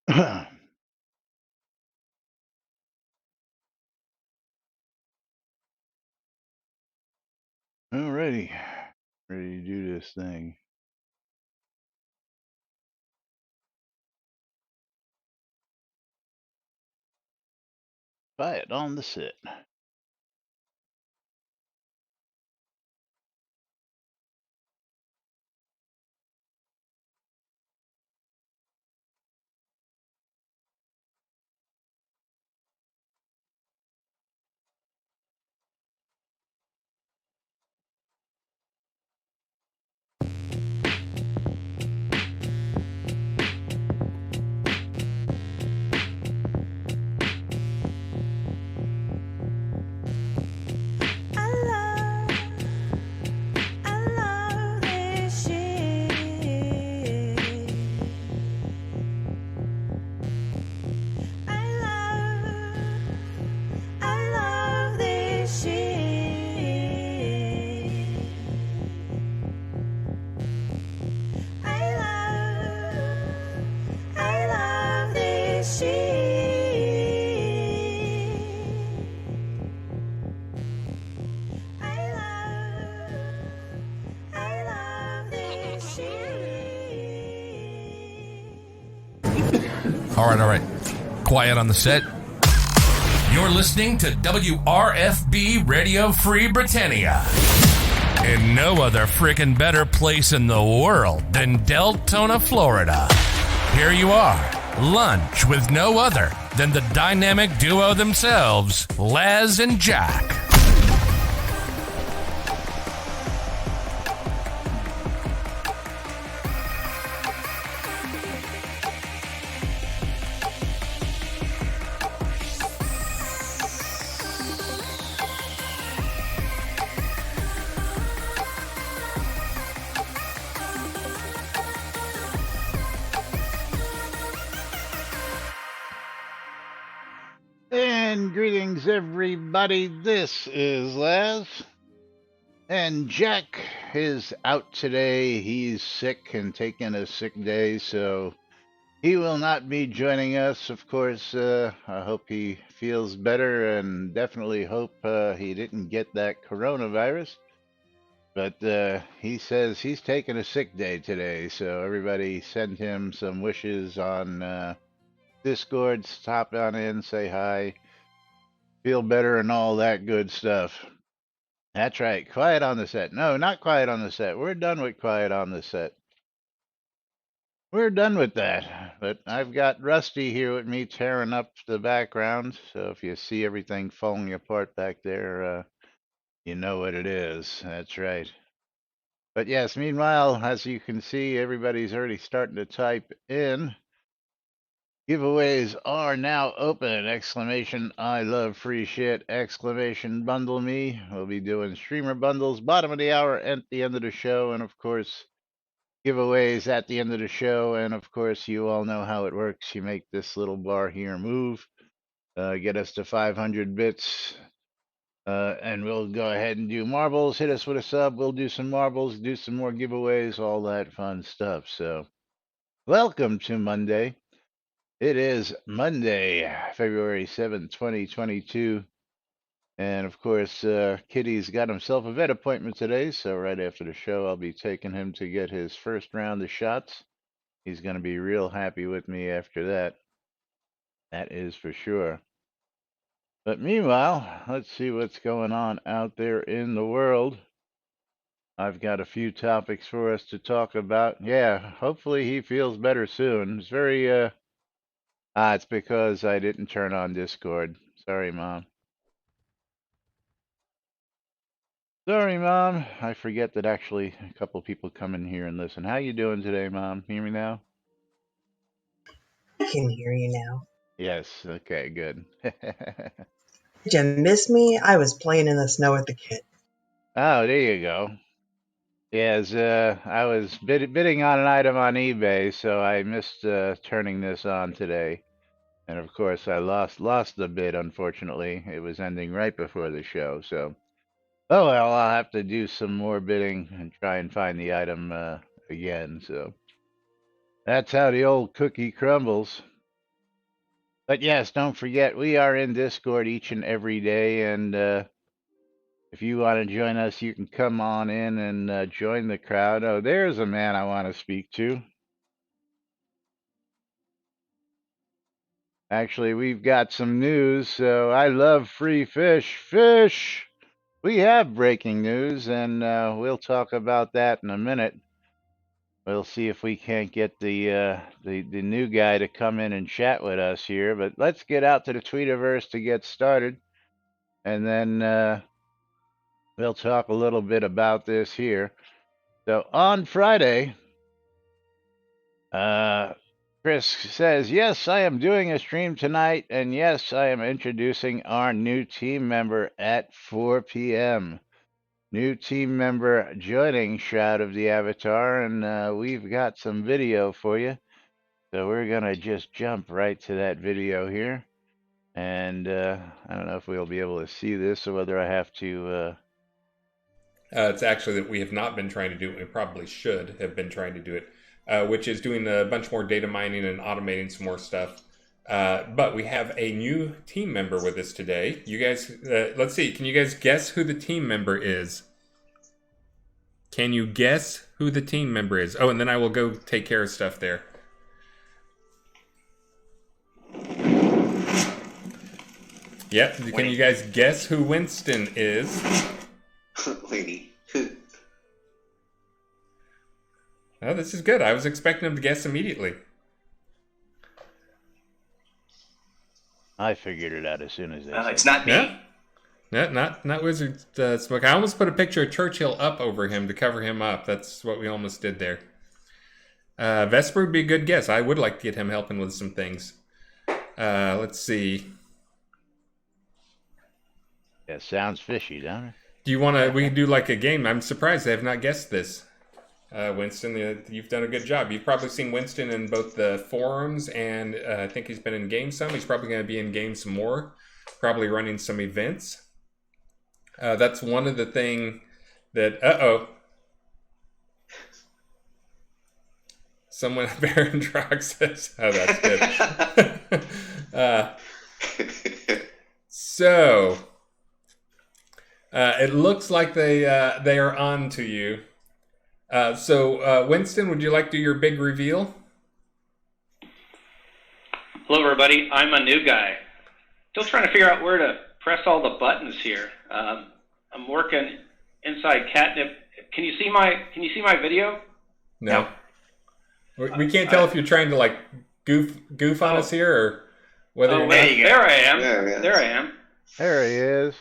Alrighty, ready to do this thing. Quiet on the set. All right. Quiet on the set. You're listening to WRFB Radio Free Britannia. In no other frickin' better place in the world than Deltona, Florida. Here you are, lunch with no other than the dynamic duo themselves, Laz and Jack. And greetings, everybody. This is Laz. And Jack is out today. He's sick and taking a sick day, so he will not be joining us. Of course, I hope he feels better and definitely hope he didn't get that coronavirus. But he says he's taking a sick day today, so everybody send him some wishes on Discord. Stop on in, say hi, feel better, and all that good stuff. That's right. Quiet on the set. No, not quiet on the set. We're done with quiet on the set. We're done with that. But I've got Rusty here with me tearing up the background. So if you see everything falling apart back there, you know what it is. That's right. But yes, meanwhile, as you can see, everybody's already starting to type in. Giveaways are now open! Exclamation, I love free shit! Exclamation, bundle me! We'll be doing streamer bundles, bottom of the hour, at the end of the show, and of course, giveaways at the end of the show. And of course, you all know how it works. You make this little bar here move, get us to 500 bits, and we'll go ahead and do marbles. Hit us with a sub. We'll do some marbles, do some more giveaways, all that fun stuff. So, welcome to Monday. It is Monday, February 7th, 2022. And of course, Kitty's got himself a vet appointment today. So, right after the show, I'll be taking him to get his first round of shots. He's going to be real happy with me after that. That is for sure. But meanwhile, let's see what's going on out there in the world. I've got a few topics for us to talk about. Yeah, hopefully he feels better soon. It's very, it's because I didn't turn on Discord. Sorry, Mom. Sorry, Mom. I forget that actually a couple people come in here and listen. How you doing today, Mom? Hear me now? I can hear you now. Yes. Okay, good. Did you miss me? I was playing in the snow with the kids. Oh, there you go. Yes, I was bidding on an item on eBay, so I missed turning this on today. And of course, I lost the bid, unfortunately. It was ending right before the show, so oh well, I'll have to do some more bidding and try and find the item again. So that's how the old cookie crumbles. But yes, don't forget, we are in Discord each and every day. And if you want to join us, you can come on in and join the crowd. Oh, there's a man I want to speak to. Actually, we've got some news. So I love free fish. Fish! We have breaking news, and we'll talk about that in a minute. We'll see if we can't get the new guy to come in and chat with us here. But let's get out to the Tweetiverse to get started, and then we'll talk a little bit about this here. So on Friday, Chris says, yes, I am doing a stream tonight, and yes, I am introducing our new team member at 4 p.m. New team member joining Shroud of the Avatar, and we've got some video for you. So we're going to just jump right to that video here. And I don't know if we'll be able to see this or whether I have to... It's actually that we have not been trying to do it. We probably should have been trying to do it, which is doing a bunch more data mining and automating some more stuff. But we have a new team member with us today. You guys, let's see. Can you guys guess who the team member is? Can you guess who the team member is? Oh, and then I will go take care of stuff there. Yep. Can you guys guess who Winston is? Lady. Oh, this is good. I was expecting him to guess immediately. I figured it out as soon as they said It's not me. Yeah. Not Wizard Smoke. I almost put a picture of Churchill up over him to cover him up. That's what we almost did there. Vesper would be a good guess. I would like to get him helping with some things. Let's see. Yeah, sounds fishy, don't it? Do you want to? We can do like a game. I'm surprised they have not guessed this. Winston, you've done a good job. You've probably seen Winston in both the forums and I think he's been in game some. He's probably going to be in game some more. Probably running some events. That's one of the thing that. Someone Baron Drog says, "Oh, that's good." So. It looks like they are on to you. So Winston, would you like to do your big reveal? Hello, everybody. I'm a new guy. Still trying to figure out where to press all the buttons here. I'm working inside Catnip. Can you see my video? No. We can't tell if you're trying to like goof on us here or whether you're wait, not. there I am. Yeah. There I am. There he is.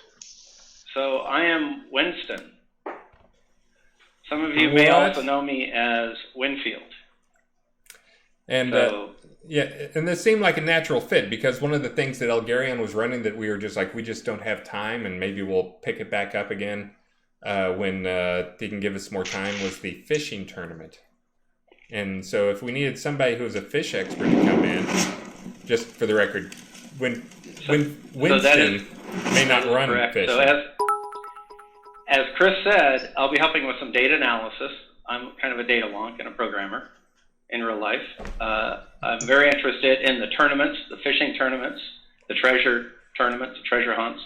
So I am Winston. Some of you may also know me as Winfield. And and this seemed like a natural fit because one of the things that Elgarion was running that we were just like, we just don't have time and maybe we'll pick it back up again when he can give us more time was the fishing tournament. And so if we needed somebody who was a fish expert to come in, just for the record, Winston may not run correct. fishing. So as Chris said, I'll be helping with some data analysis. I'm kind of a data wonk and a programmer in real life. I'm very interested in the tournaments, the fishing tournaments, the treasure tournaments, the treasure hunts,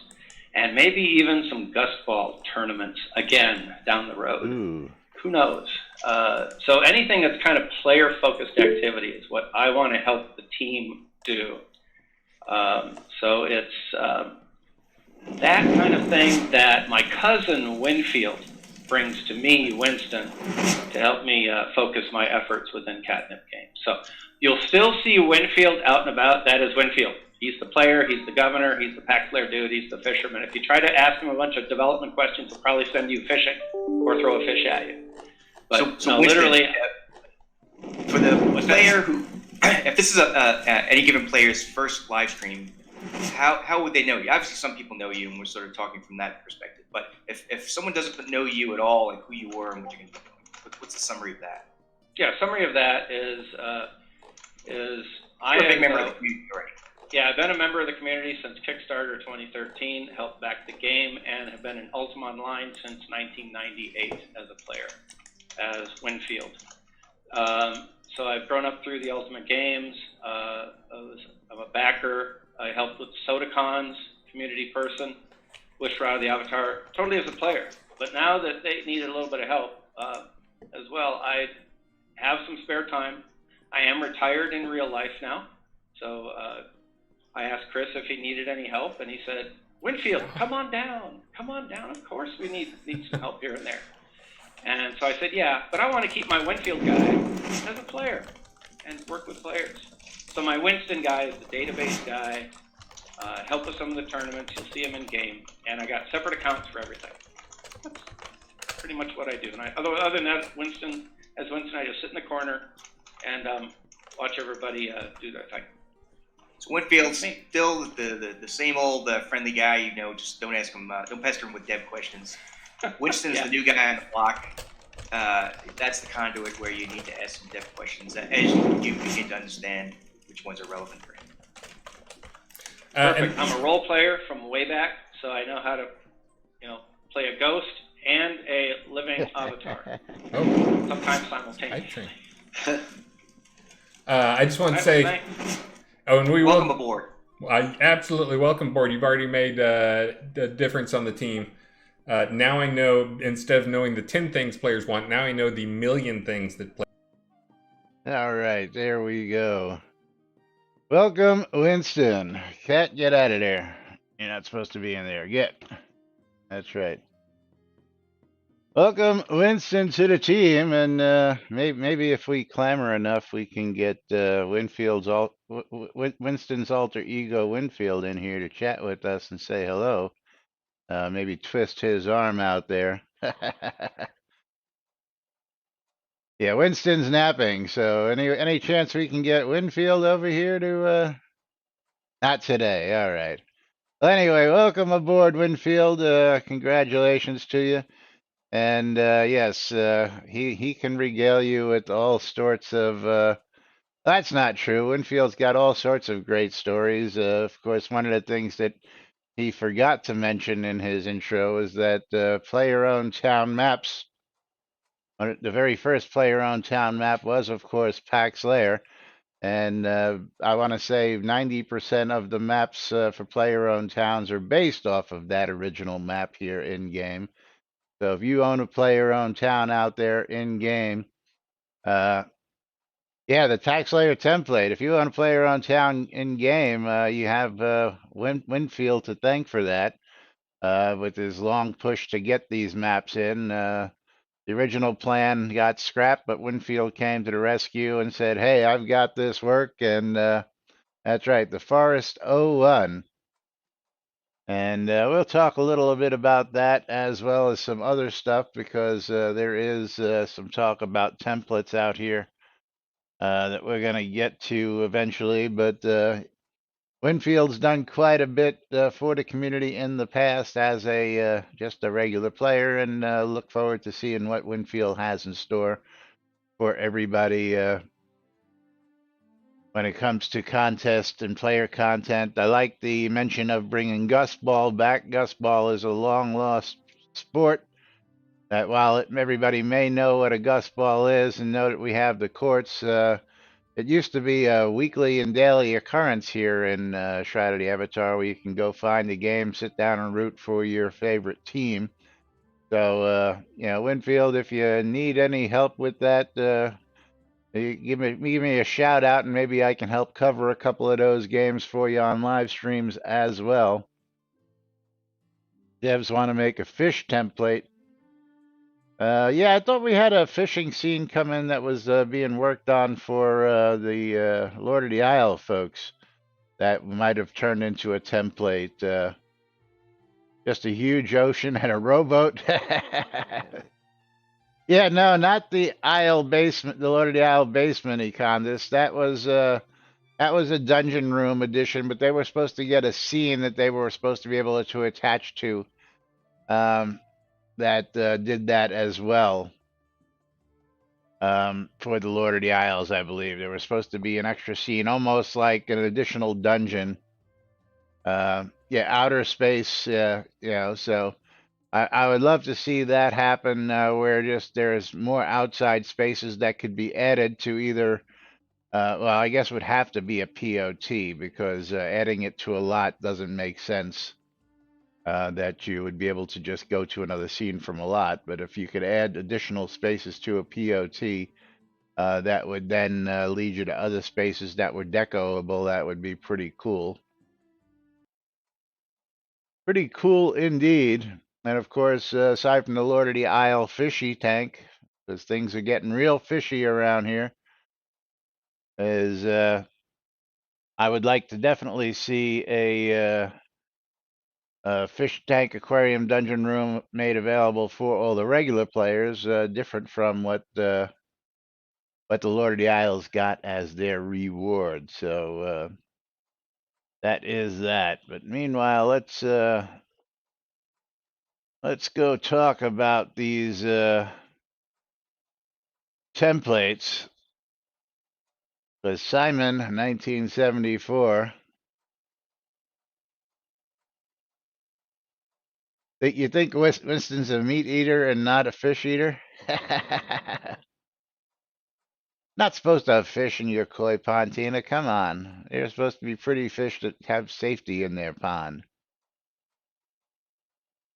and maybe even some gust ball tournaments again down the road. Ooh. Who knows? So anything that's kind of player-focused activity is what I want to help the team do. So it's that kind of thing that my cousin Winfield brings to me, Winston, to help me focus my efforts within Catnip games. So you'll still see Winfield out and about. That is Winfield. He's the player, he's the governor, he's the pack slayer dude, he's the fisherman. If you try to ask him a bunch of development questions, he'll probably send you fishing or throw a fish at you. But so Winston, literally, for the player who, if this is any given player's first live stream, how would they know you? Obviously, some people know you, and we're sort of talking from that perspective. But if someone doesn't know you at all, like who you were and what you're going to be doing, what's the summary of that? Yeah, summary of that is You're a big member of the community already. Yeah, I've been a member of the community since Kickstarter 2013, helped back the game, and have been in Ultima Online since 1998 as a player, as Winfield. So I've grown up through the Ultimate Games. I'm a backer. I helped with SodaCons, community person, with Shroud the Avatar, totally as a player. But now that they needed a little bit of help as well, I have some spare time. I am retired in real life now. So I asked Chris if he needed any help, and he said, Winfield, come on down. Come on down. Of course we need some help here and there. And so I said, yeah, but I want to keep my Winfield guy as a player and work with players. So my Winston guy is the database guy, help with some of the tournaments. You'll see him in game. And I got separate accounts for everything. That's pretty much what I do. And other than that, Winston, I just sit in the corner and watch everybody do their thing. So Winfield's still the same old friendly guy, you know, just don't ask him, don't pester him with dev questions. Winston's the new guy on the block. That's the conduit where you need to ask some dev questions as you begin to understand which ones are relevant for him. Perfect. I'm a role player from way back, so I know how to, play a ghost and a living avatar. Sometimes simultaneously. I just want to say, and we welcome aboard. I absolutely welcome aboard. You've already made the difference on the team. Now I know, instead of knowing the 10 things players want, now I know the million things that players. All right, there we go. Welcome, Winston. Cat, get out of there. You're not supposed to be in there. Get. That's right. Welcome, Winston, to the team, and maybe if we clamor enough, we can get Winston's alter ego, Winfield, in here to chat with us and say hello. Maybe twist his arm out there. Yeah, Winston's napping, so any chance we can get Winfield over here to not today. All right. Well, anyway, welcome aboard, Winfield. Congratulations to you. And yes, he can regale you with all sorts of that's not true. Winfield's got all sorts of great stories. Of course, one of the things that he forgot to mention in his intro is that player-owned town maps. The very first player-owned town map was, of course, Pax Lair, and I want to say 90% of the maps for player-owned towns are based off of that original map here in game. So if you own a player-owned town out there in game, yeah, the Tax Layer template. If you own a player-owned town in game, you have Winfield to thank for that. With his long push to get these maps in. The original plan got scrapped, but Winfield came to the rescue and said, hey, I've got this work. And that's right, the Forest 01. And we'll talk a little bit about that as well as some other stuff because there is some talk about templates out here that we're going to get to eventually. But Winfield's done quite a bit for the community in the past as a just a regular player, and look forward to seeing what Winfield has in store for everybody when it comes to contest and player content. I like the mention of bringing Gusball back. Gusball is a long-lost sport that while everybody may know what a Gusball is and know that we have the courts, it used to be a weekly and daily occurrence here in Shroud of the Avatar where you can go find a game, sit down and root for your favorite team. So, Winfield, if you need any help with that, give me a shout out and maybe I can help cover a couple of those games for you on live streams as well. Devs want to make a fish template. Yeah, I thought we had a fishing scene come in that was being worked on for the Lord of the Isle folks. That might have turned into a template. Just a huge ocean and a rowboat. Yeah, no, not the Isle basement, the Lord of the Isle basement econ. That was a dungeon room edition, but they were supposed to get a scene that they were supposed to be able to attach to. That did that as well for the Lord of the Isles, I believe. There was supposed to be an extra scene, almost like an additional dungeon. Yeah, outer space, so I would love to see that happen, where just there's more outside spaces that could be added to either. Well, I guess it would have to be a POT because adding it to a lot doesn't make sense. That you would be able to just go to another scene from a lot. But if you could add additional spaces to a POT, that would then lead you to other spaces that were decoable. That would be pretty cool. Pretty cool indeed. And of course, aside from the Lord of the Isle fishy tank, because things are getting real fishy around here, is I would like to definitely see a fish tank aquarium dungeon room made available for all the regular players, different from what the Lord of the Isles got as their reward. So that is that. But meanwhile, let's go talk about these templates. Because Simon, 1974. You think Winston's a meat eater and not a fish eater? Not supposed to have fish in your koi pond, Tina. Come on. They're supposed to be pretty fish that have safety in their pond.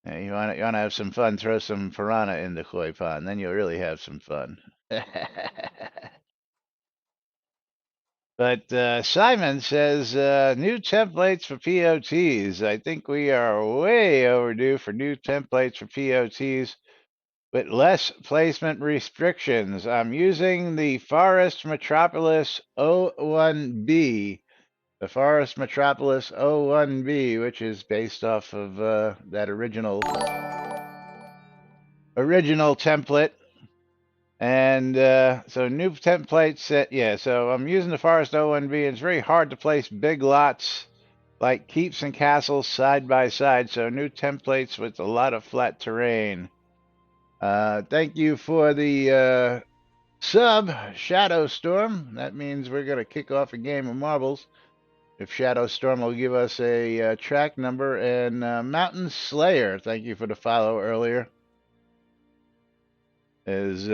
You want to have some fun, throw some piranha in the koi pond. Then you'll really have some fun. But Simon says new templates for POTs. I think we are way overdue for new templates for POTs with less placement restrictions. I'm using the Forest Metropolis 01B, the Forest Metropolis 01B, which is based off of that original template. And so new template set, yeah. So I'm using the Forest 01B. It's very hard to place big lots like keeps and castles side by side. So new templates with a lot of flat terrain. Thank you for the sub, Shadow Storm. That means we're going to kick off a game of marbles. If Shadow Storm will give us a track number. And Mountain Slayer, thank you for the follow earlier. As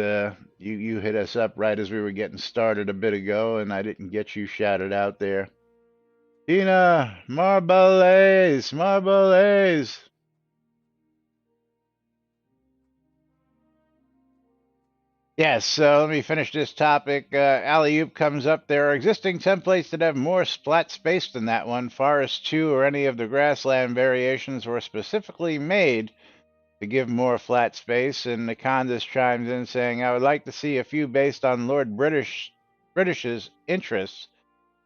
you hit us up right as we were getting started a bit ago, and I didn't get you shouted out there. Tina, Marbles, Marbles. Yes, so let me finish this topic. Alley-oop comes up. There are existing templates that have more flat space than that one. Forest 2 or any of the grassland variations were specifically made to give more flat space. And Nakondas chimes in saying, I would like to see a few based on Lord British's interests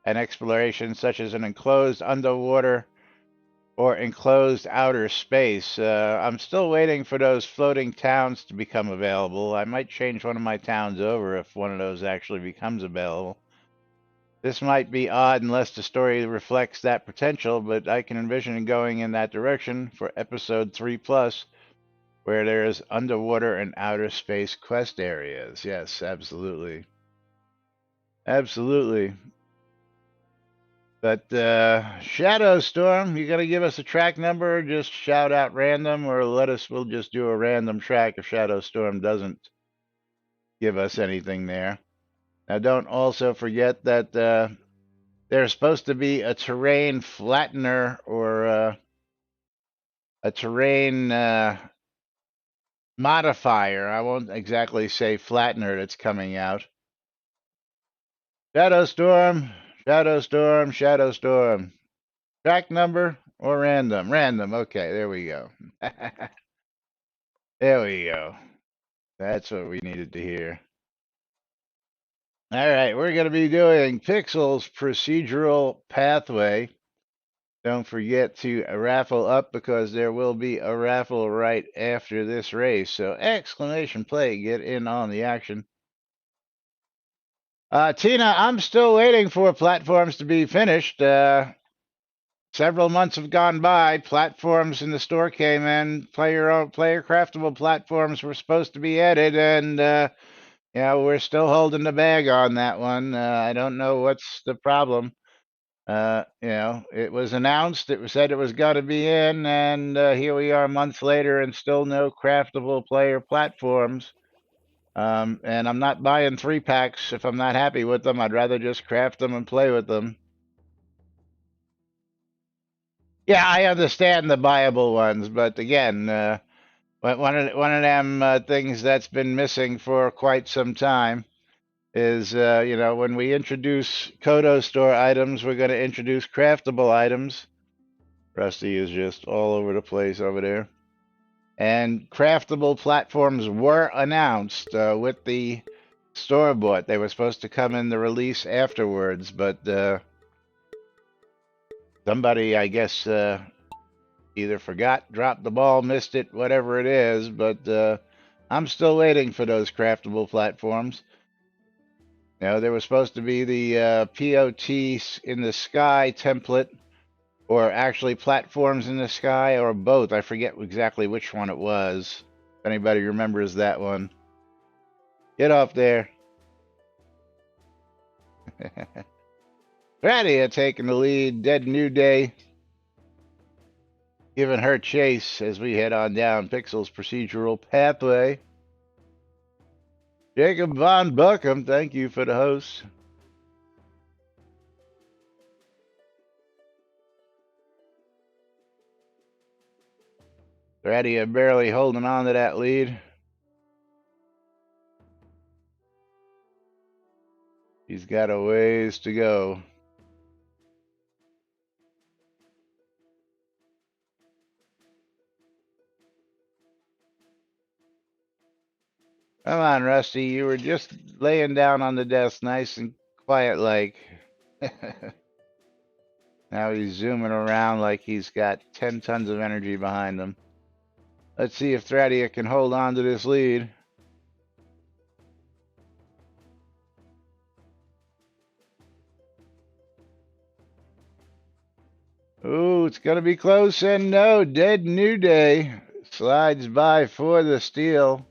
and exploration, such as an enclosed underwater or enclosed outer space. I'm still waiting for those floating towns to become available. I might change one of my towns over if one of those actually becomes available. This might be odd unless the story reflects that potential, but I can envision going in that direction for episode 3+, where there's underwater and outer space quest areas. Yes, absolutely. Absolutely. But Shadow Storm, you gonna give us a track number, or just shout out random, or we'll just do a random track if Shadow Storm doesn't give us anything there. Now don't also forget that there's supposed to be a terrain flattener or a terrain modifier. I won't exactly say flattener that's coming out. Shadow Storm, Shadow Storm, Shadow Storm. Track number or random? Random. Okay, there we go. There we go. That's what we needed to hear. All right, we're going to be doing Pixel's procedural pathway. Don't forget to raffle up because there will be a raffle right after this race. So exclamation play, get in on the action. Tina, I'm still waiting for platforms to be finished. Several months have gone by. Platforms in the store came in. Player craftable platforms were supposed to be added, and yeah, we're still holding the bag on that one. I don't know what's the problem. It was announced, it was said it was going to be in, and here we are months later and still no craftable player platforms. And I'm not buying 3-packs if I'm not happy with them. I'd rather just craft them and play with them. Yeah, I understand the buyable ones, but again, one of them things that's been missing for quite some time is, when we introduce Kodo store items, we're going to introduce craftable items. Rusty is just all over the place over there. And craftable platforms were announced with the store bought. They were supposed to come in the release afterwards, but somebody, I guess, either forgot, dropped the ball, missed it, whatever it is. But I'm still waiting for those craftable platforms. There was supposed to be the POT in the sky template, or actually platforms in the sky, or both. I forget exactly which one it was. If anybody remembers that one, get off there. Radia taking the lead. Dead New Day giving her chase as we head on down Pixel's procedural pathway. Jacob Von Buckham, thank you for the host. Radia barely holding on to that lead. He's got a ways to go. Come on, Rusty. You were just laying down on the desk nice and quiet like. Now he's zooming around like he's got 10 tons of energy behind him. Let's see if Thradia can hold on to this lead. Ooh, it's going to be close, and no, Dead New Day slides by for the steal.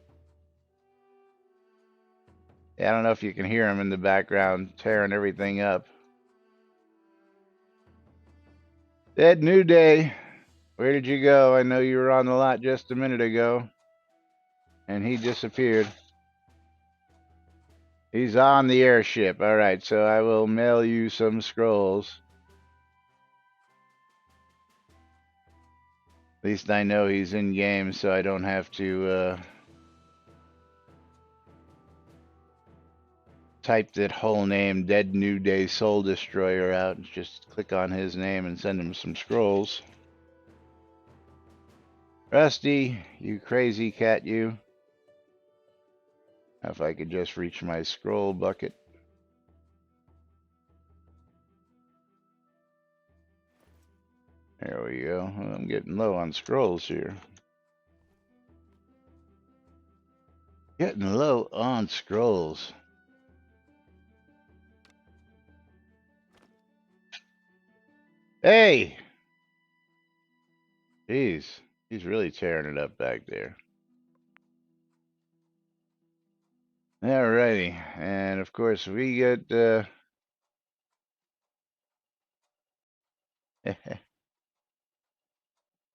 Yeah, I don't know if you can hear him in the background tearing everything up. Dead New Day, where did you go? I know you were on the lot just a minute ago, and he disappeared. He's on the airship. All right, so I will mail you some scrolls. At least I know he's in game, so I don't have to type that whole name, Dead New Day Soul Destroyer, out. Just click on his name and send him some scrolls. Rusty, you crazy cat, you. If I could just reach my scroll bucket. There we go. I'm getting low on scrolls here. Getting low on scrolls. Hey! Jeez, he's really tearing it up back there. Alrighty, and of course we get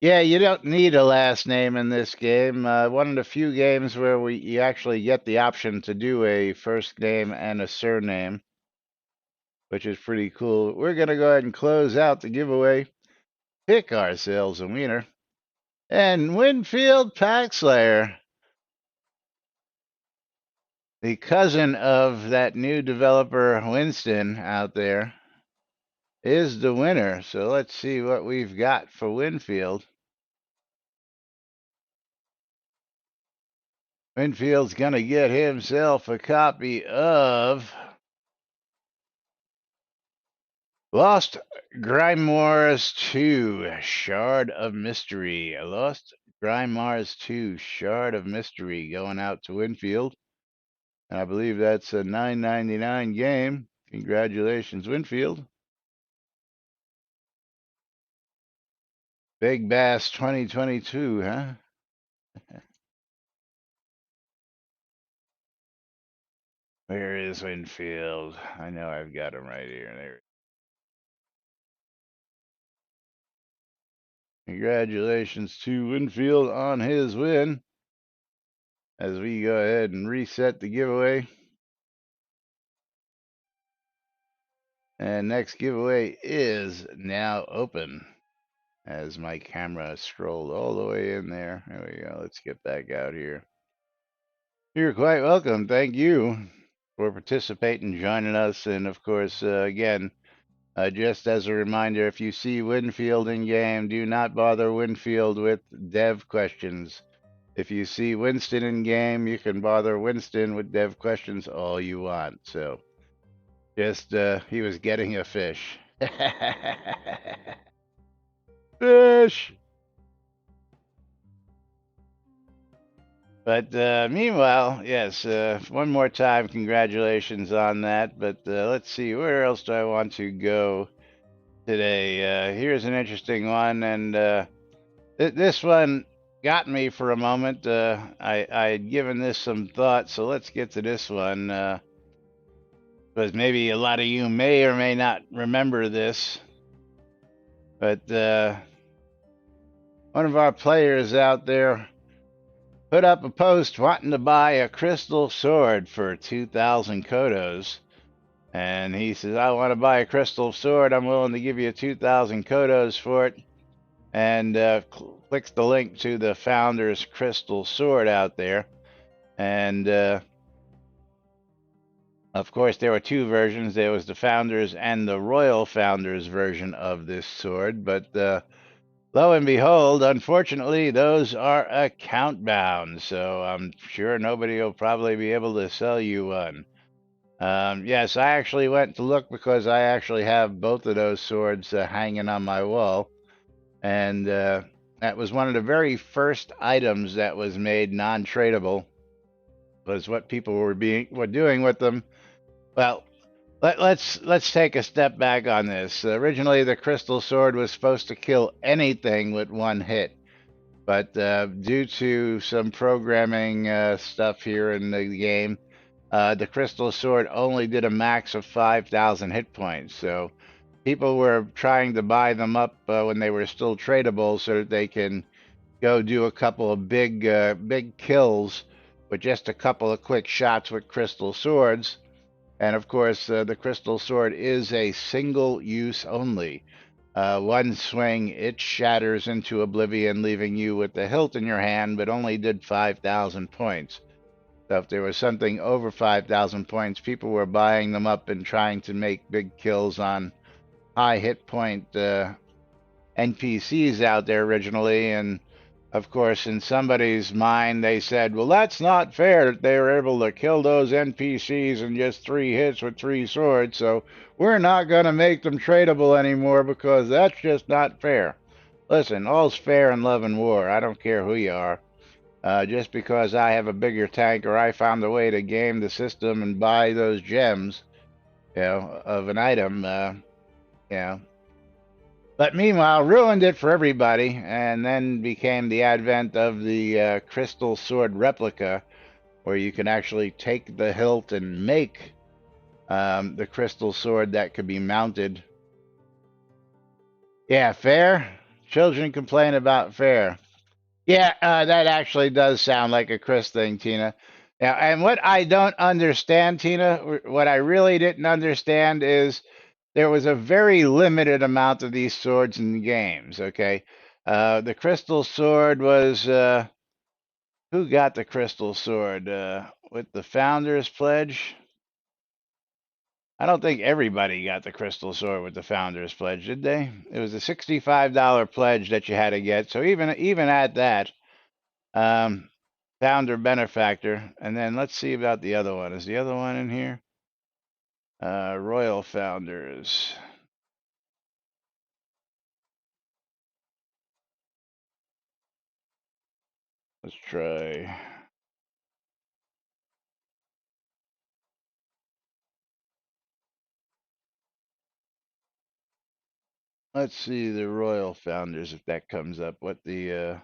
yeah, you don't need a last name in this game. One of the few games where you actually get the option to do a first name and a surname, which is pretty cool. We're gonna go ahead and close out the giveaway. Pick ourselves a winner. And Winfield Packslayer, the cousin of that new developer Winston out there, is the winner. So let's see what we've got for Winfield. Winfield's going to get himself a copy of Lost Grimoires 2, Shard of Mystery. Lost Grimoires 2, Shard of Mystery, going out to Winfield. And I believe that's a $9.99 game. Congratulations, Winfield. Big Bass 2022, huh? Where is Winfield? I know I've got him right here. There. Congratulations to Winfield on his win. As we go ahead and reset the giveaway. And next giveaway is now open. As my camera scrolled all the way in there. There we go. Let's get back out here. You're quite welcome. Thank you for participating, joining us. And of course, again, just as a reminder, if you see Winfield in game, do not bother Winfield with dev questions. If you see Winston in game, you can bother Winston with dev questions all you want. So, just, he was getting a fish. Fish! But meanwhile, yes, one more time, congratulations on that. But let's see, where else do I want to go today? Here's an interesting one, and this one got me for a moment. I had given this some thought, so let's get to this one. Because maybe a lot of you may or may not remember this. But one of our players out there put up a post wanting to buy a crystal sword for 2,000 kodos. And he says, I want to buy a crystal sword. I'm willing to give you 2,000 kodos for it. And clicks the link to the Founder's crystal sword out there. And of course, there were two versions. There was the Founder's and the Royal Founder's version of this sword. But lo and behold, unfortunately, those are account bound. So I'm sure nobody will probably be able to sell you one. Yes, I actually went to look because I actually have both of those swords hanging on my wall. And that was one of the very first items that was made non-tradable, was what people were doing with them. Well, let's take a step back on this. Originally, the crystal sword was supposed to kill anything with one hit, but due to some programming stuff here in the game, the crystal sword only did a max of 5,000 hit points. So people were trying to buy them up when they were still tradable, so that they can go do a couple of big kills with just a couple of quick shots with crystal swords. And of course, the crystal sword is a single use only. One swing, it shatters into oblivion, leaving you with the hilt in your hand, but only did 5,000 points. So if there was something over 5,000 points, people were buying them up and trying to make big kills on high hit point NPCs out there originally. And of course, in somebody's mind, they said, well, that's not fair that they were able to kill those NPCs in just 3 hits with 3 swords, so we're not going to make them tradable anymore because that's just not fair. Listen, all's fair in love and war. I don't care who you are. Just because I have a bigger tank or I found a way to game the system and buy those gems, of an item, But meanwhile, ruined it for everybody, and then became the advent of the crystal sword replica, where you can actually take the hilt and make the crystal sword that could be mounted. Yeah, fair? Children complain about fair. Yeah, that actually does sound like a Chris thing, Tina. Yeah, and what I don't understand, Tina, what I really didn't understand is there was a very limited amount of these swords in the games, okay? The crystal sword was, who got the crystal sword? With the Founder's Pledge? I don't think everybody got the crystal sword with the Founder's Pledge, did they? It was a $65 pledge that you had to get, so even at that, Founder Benefactor, and then let's see about the other one. Is the other one in here? Royal Founders. Let's try. Let's see the Royal Founders if that comes up. What the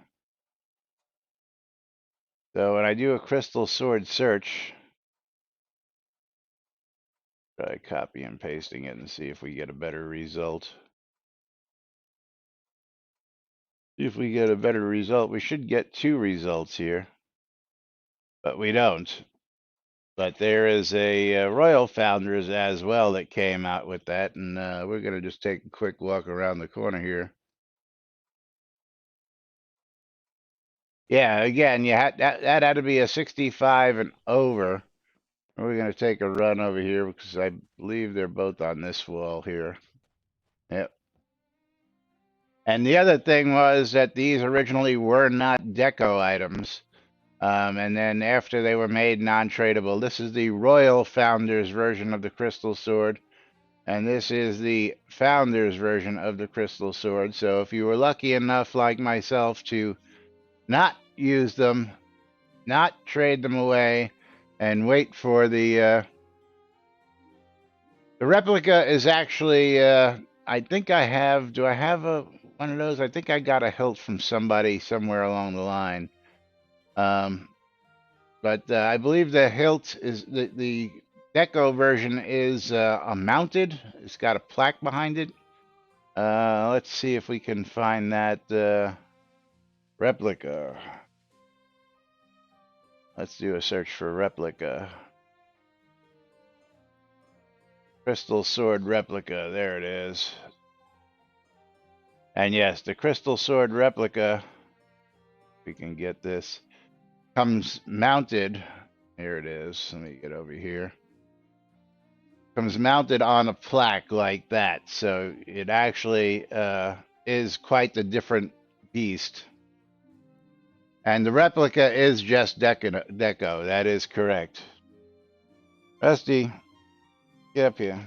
so when I do a crystal sword search, try copy and pasting it and see if we get a better result. See if we get a better result. We should get 2 results here, but we don't. But there is a Royal Founders as well that came out with that, and we're going to just take a quick walk around the corner here. Yeah, again, you had that had to be a 65 and over. We're going to take a run over here because I believe they're both on this wall here. Yep. And the other thing was that these originally were not deco items. And then after they were made non-tradable, this is the Royal Founders version of the Crystal Sword. And this is the Founders version of the Crystal Sword. So if you were lucky enough, like myself, to not use them, not trade them away, and wait for the replica is actually, I think I have, do I have one of those? I think I got a hilt from somebody somewhere along the line. But I believe the hilt is, the deco version is a mounted. It's got a plaque behind it. Let's see if we can find that replica. Let's do a search for replica. Crystal Sword replica. There it is. And yes, the Crystal Sword replica, we can get this, comes mounted. Here it is. Let me get over here. Comes mounted on a plaque like that. So it actually is quite the different beast. And the replica is just deco. That is correct. Rusty, get up here.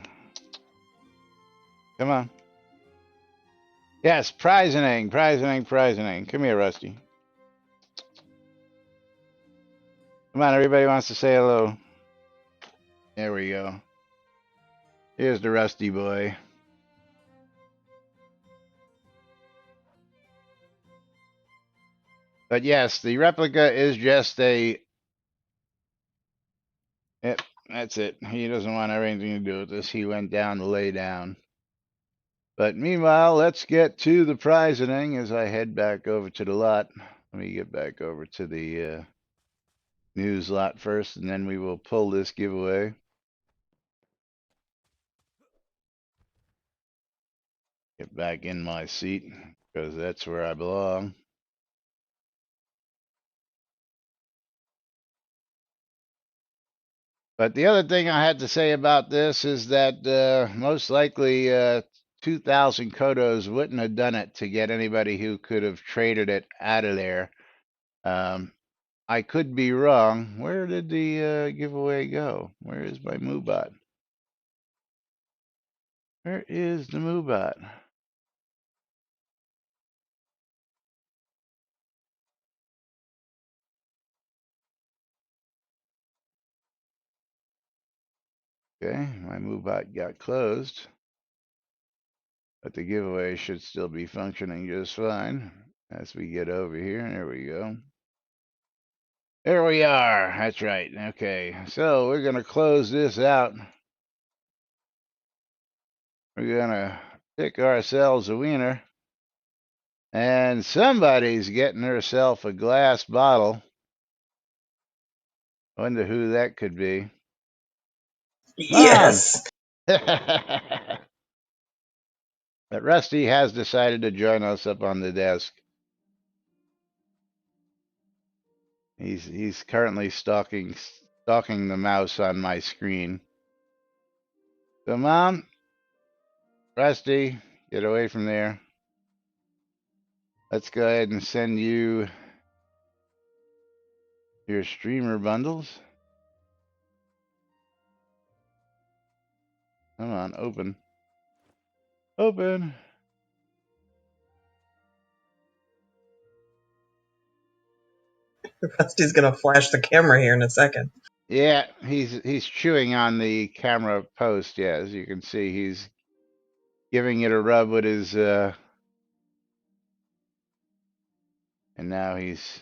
Come on. Yes, prisoning. Come here, Rusty. Come on, everybody wants to say hello. There we go. Here's the Rusty boy. But yes, the replica is just a... Yep, that's it. He doesn't want anything to do with this. He went down to lay down. But meanwhile, let's get to the prisoning as I head back over to the lot. Let me get back over to the news lot first, and then we will pull this giveaway. Get back in my seat, because that's where I belong. But the other thing I had to say about this is that most likely 2,000 Kodos wouldn't have done it to get anybody who could have traded it out of there. I could be wrong. Where did the giveaway go? Where is my Moobot? Where is the Moobot? Okay, my Moobot got closed. But the giveaway should still be functioning just fine as we get over here. There we go. There we are. That's right. Okay, so we're going to close this out. We're going to pick ourselves a winner. And somebody's getting herself a glass bottle. Wonder who that could be. Mom! Yes. But Rusty has decided to join us up on the desk. He's currently stalking the mouse on my screen. So, Mom, Rusty, get away from there. Let's go ahead and send you your streamer bundles. Come on, open. Open. Rusty's gonna flash the camera here in a second. Yeah, he's chewing on the camera post. Yeah, as you can see, he's giving it a rub with his and now he's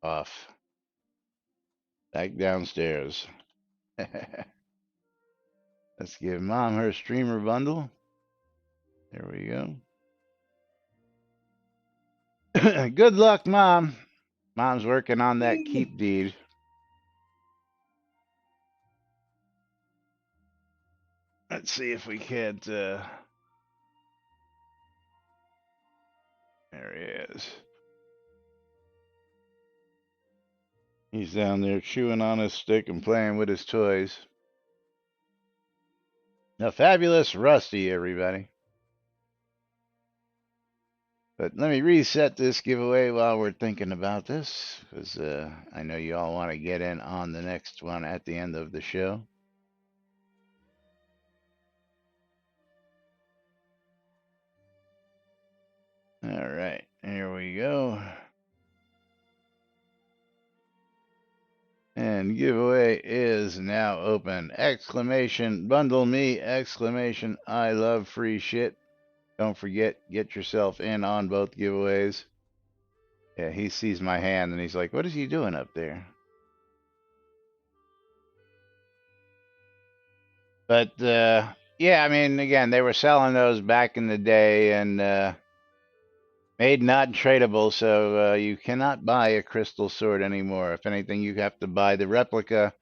off. Back downstairs. Let's give Mom her streamer bundle. There we go. Good luck, Mom. Mom's working on that keep deed. Let's see if we can't. There he is. He's down there chewing on his stick and playing with his toys. A fabulous Rusty, everybody. But let me reset this giveaway while we're thinking about this, because I know you all want to get in on the next one at the end of the show. All right, here we go. And giveaway is now open. Exclamation, bundle me, exclamation, I love free shit. Don't forget, get yourself in on both giveaways. Yeah, he sees my hand and he's like, what is he doing up there? But, yeah, I mean, again, they were selling those back in the day and made not tradable, so you cannot buy a crystal sword anymore. If anything, you have to buy the replica,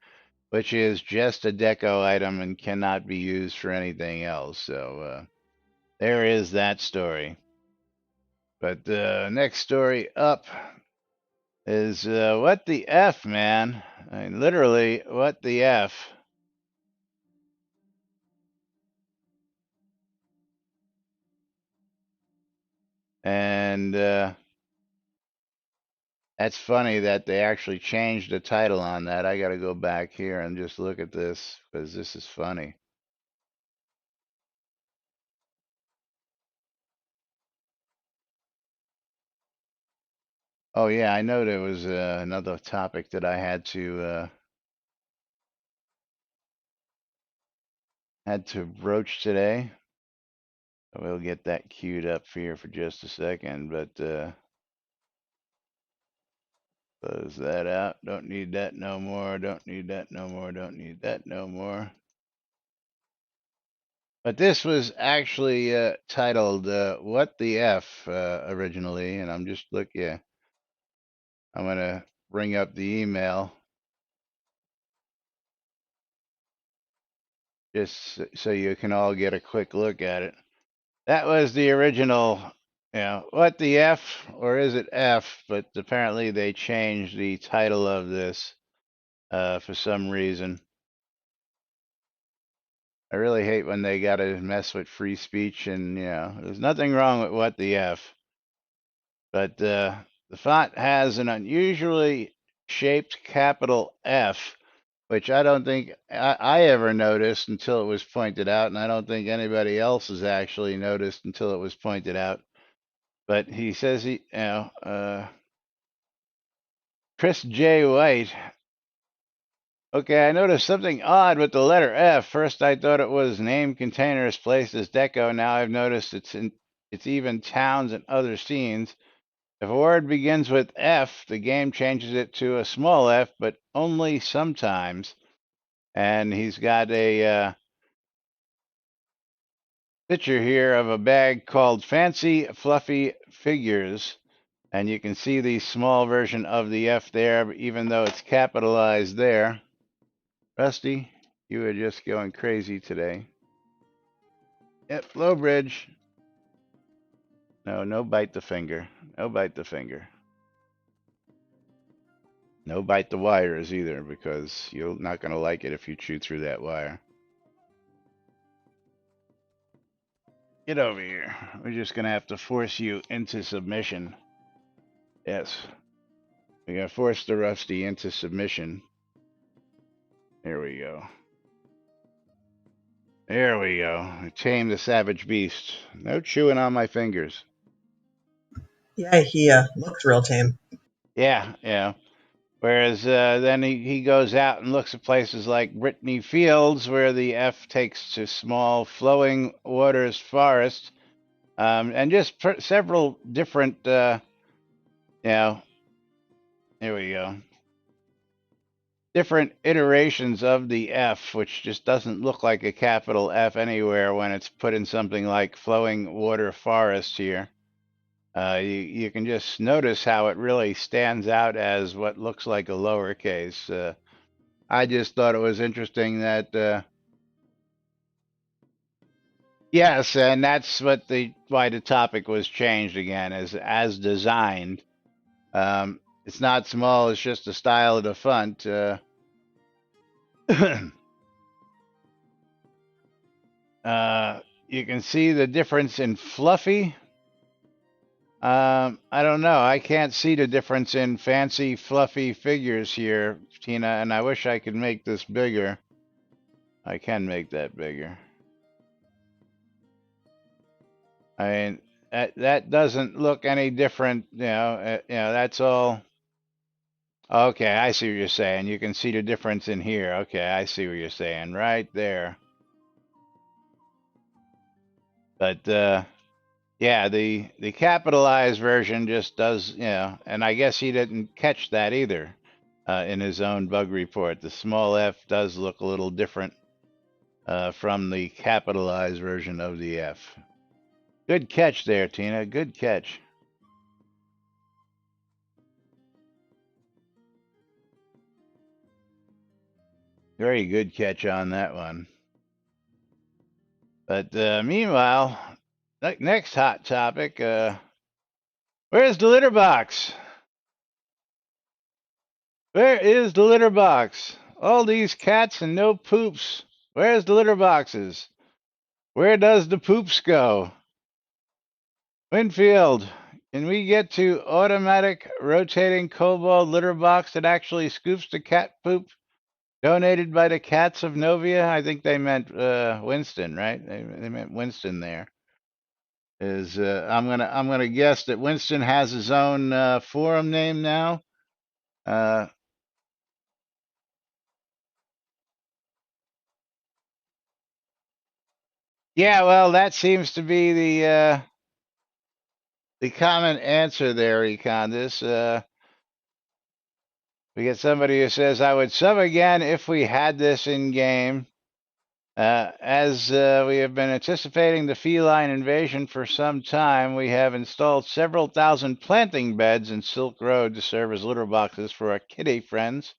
which is just a deco item and cannot be used for anything else. So there is that story. But the next story up is what the F, man? I mean, literally, what the F? And that's funny that they actually changed the title on that. I got to go back here and just look at this because this is funny. Oh yeah, I know there was another topic that I had to broach today. We'll get that queued up here for just a second, but close that out. Don't need that no more. Don't need that no more. Don't need that no more. But this was actually titled "What the F" originally, and I'm just looking. I'm gonna bring up the email just so you can all get a quick look at it. That was the original, what the F, or is it F? But apparently they changed the title of this for some reason. I really hate when they got to mess with free speech, and there's nothing wrong with what the F. But the font has an unusually shaped capital F, which I don't think I ever noticed until it was pointed out, and I don't think anybody else has actually noticed until it was pointed out. But he says Chris J. White. Okay, I noticed something odd with the letter F. First, I thought it was name containers placed as deco. Now I've noticed it's even towns and other scenes. If a word begins with F, the game changes it to a small f, but only sometimes. And he's got a picture here of a bag called Fancy Fluffy Figures. And you can see the small version of the F there, even though it's capitalized there. Rusty, you are just going crazy today. Yep, low bridge. No bite the finger. No bite the finger. No bite the wires either, because you're not going to like it if you chew through that wire. Get over here. We're just going to have to force you into submission. Yes. We're going to force the Rusty into submission. There we go. There we go. Tame the savage beast. No chewing on my fingers. Yeah, he looks real tame. Yeah. Whereas then he goes out and looks at places like Brittany Fields, where the F takes to small flowing waters forest, and just several different, here we go. Different iterations of the F, which just doesn't look like a capital F anywhere when it's put in something like flowing water forest here. You can just notice how it really stands out as what looks like a lowercase. I just thought it was interesting that yes, and that's what why the topic was changed again, is as designed. It's not small; it's just the style of the font. You can see the difference in fluffy. I don't know. I can't see the difference in fancy, fluffy figures here, Tina, and I wish I could make this bigger. I can make that bigger. I mean, that doesn't look any different. That's all. Okay, I see what you're saying. You can see the difference in here. Okay, I see what you're saying right there. But yeah, the capitalized version just does, and I guess he didn't catch that either in his own bug report. The small f does look a little different from the capitalized version of the f. Good catch there, Tina. Good catch. Very good catch on that one. But meanwhile, next hot topic. Where's the litter box? Where is the litter box? All these cats and no poops. Where's the litter boxes? Where does the poops go? Winfield, can we get to automatic rotating kobold litter box that actually scoops the cat poop donated by the cats of Novia? I think they meant Winston, right? They meant Winston there. I'm gonna guess that Winston has his own forum name now. Yeah, well, that seems to be the common answer there, Econdis. We get somebody who says, "I would sub again if we had this in game." As we have been anticipating the feline invasion for some time, we have installed several thousand planting beds in Silk Road to serve as litter boxes for our kitty friends.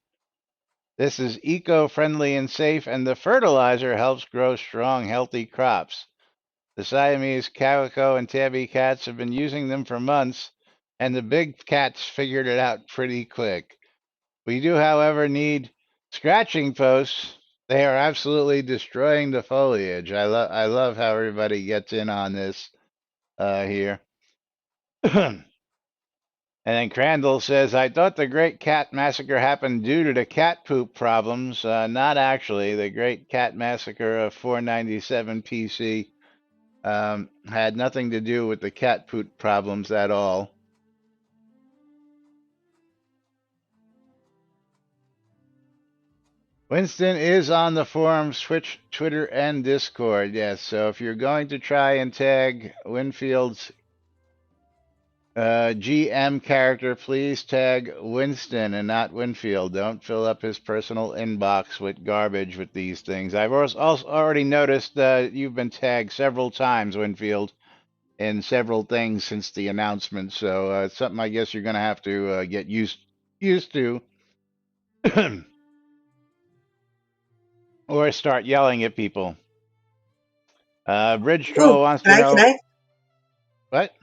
This is eco-friendly and safe, and the fertilizer helps grow strong, healthy crops. The Siamese calico and tabby cats have been using them for months, and the big cats figured it out pretty quick. We do, however, need scratching posts. They are absolutely destroying the foliage. I love how everybody gets in on this here. And then Crandall says, I thought the Great Cat Massacre happened due to the cat poop problems. Not actually. The Great Cat Massacre of 497 PC had nothing to do with the cat poop problems at all. Winston is on the forums, Twitch, Twitter, and Discord. Yes, so if you're going to try and tag Winfield's GM character, please tag Winston and not Winfield. Don't fill up his personal inbox with garbage with these things. I've also already noticed that you've been tagged several times, Winfield, in several things since the announcement. So it's something I guess you're going to have to get used to. Or start yelling at people. Bridge Troll wants to know. Can I? What?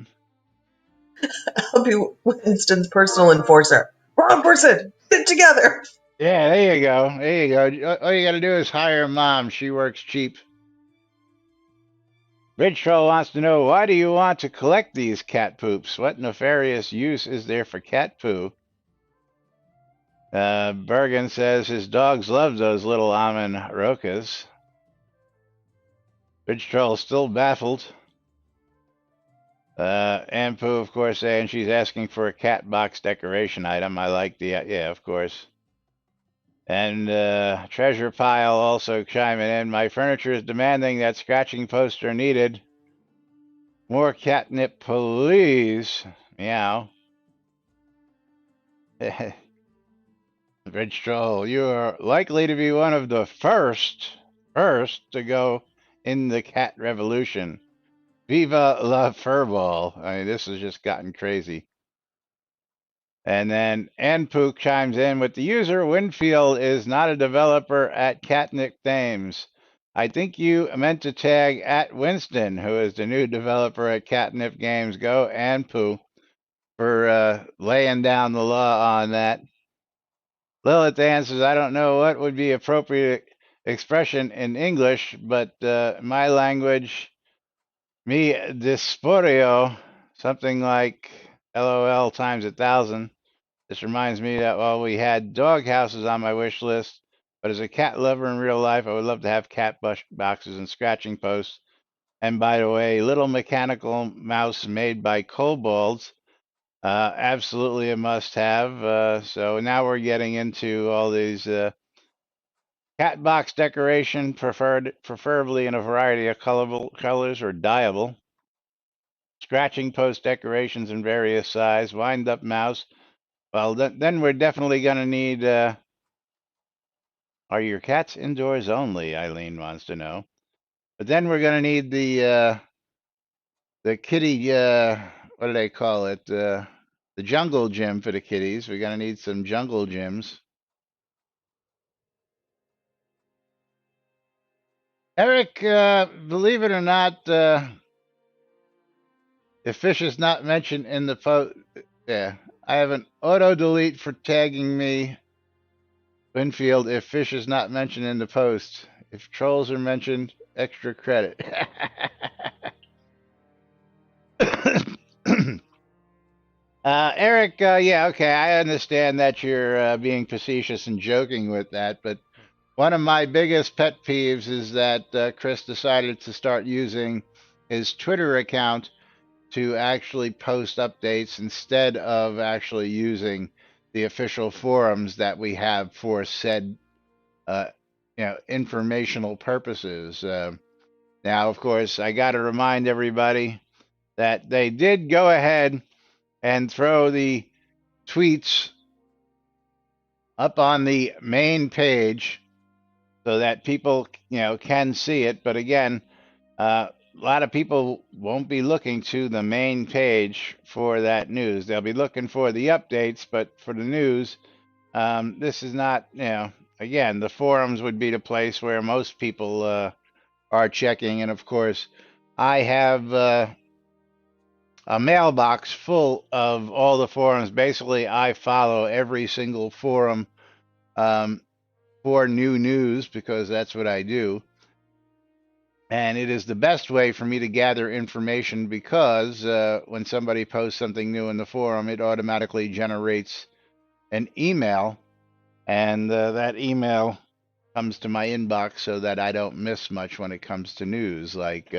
I'll be Winston's personal enforcer. Wrong person. Get together. Yeah, there you go. There you go. All you got to do is hire Mom. She works cheap. Bridge Troll wants to know, why do you want to collect these cat poops? What nefarious use is there for cat poo? Bergen says his dogs love those little almond rokas. Bridge Troll still baffled. Ampu, of course, saying she's asking for a cat box decoration item. I like the, yeah, of course. And Treasure Pile also chiming in. My furniture is demanding that scratching posts are needed. More catnip, please. Meow. Rich Troll, you are likely to be one of the first to go in the cat revolution. Viva la furball. I mean, this has just gotten crazy. And then Anpook chimes in with the user Winfield is not a developer at Catnip Games. I think you meant to tag at Winston, who is the new developer at Catnip Games. Go Anpoo for laying down the law on that. Lilith answers, I don't know what would be appropriate expression in English, but my language, me disporio, something like LOL times 1,000. This reminds me that while we had dog houses on my wish list, but as a cat lover in real life, I would love to have cat boxes and scratching posts. And by the way, little mechanical mouse made by kobolds, absolutely a must-have. So now we're getting into all these cat box decoration, preferably in a variety of colors or dyeable. Scratching post decorations in various size, wind-up mouse. Well, then we're definitely going to need. Are your cats indoors only? Eileen wants to know. But then we're going to need the kitty. What do they call it? The jungle gym for the kitties. We're going to need some jungle gyms. Eric, believe it or not, if fish is not mentioned in the post, yeah, I have an auto delete for tagging me, Winfield. If fish is not mentioned in the post, if trolls are mentioned, extra credit. Eric, yeah, okay, I understand that you're being facetious and joking with that, but one of my biggest pet peeves is that Chris decided to start using his Twitter account to actually post updates instead of actually using the official forums that we have for said, uh, informational purposes. Now, of course, I got to remind everybody that they did go ahead and throw the tweets up on the main page so that people, can see it. But again, a lot of people won't be looking to the main page for that news. They'll be looking for the updates, but for the news, this is not, again, the forums would be the place where most people are checking. And of course, I have a mailbox full of all the forums. Basically, I follow every single forum um, for new news because that's what I do. And it is the best way for me to gather information because when somebody posts something new in the forum, it automatically generates an email. And that email comes to my inbox so that I don't miss much when it comes to news, like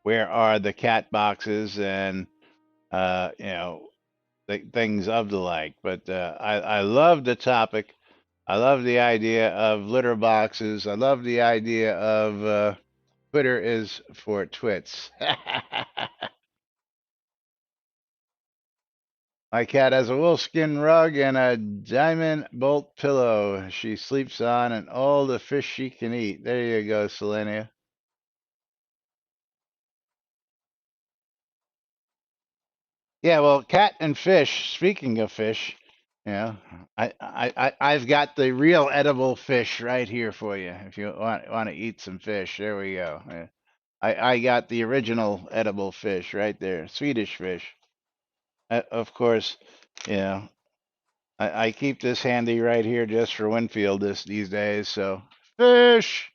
where are the cat boxes and, things of the like. But I love the topic. I love the idea of litter boxes. I love the idea of Twitter is for twits. My cat has a wolfskin rug and a diamond bolt pillow she sleeps on and all the fish she can eat. There you go, Selenia. Yeah, well, cat and fish, speaking of fish, you know, I've got the real edible fish right here for you. If you want to eat some fish, there we go. Yeah. I got the original edible fish right there, Swedish fish. Of course, you know, I keep this handy right here just for Winfield these days. So fish.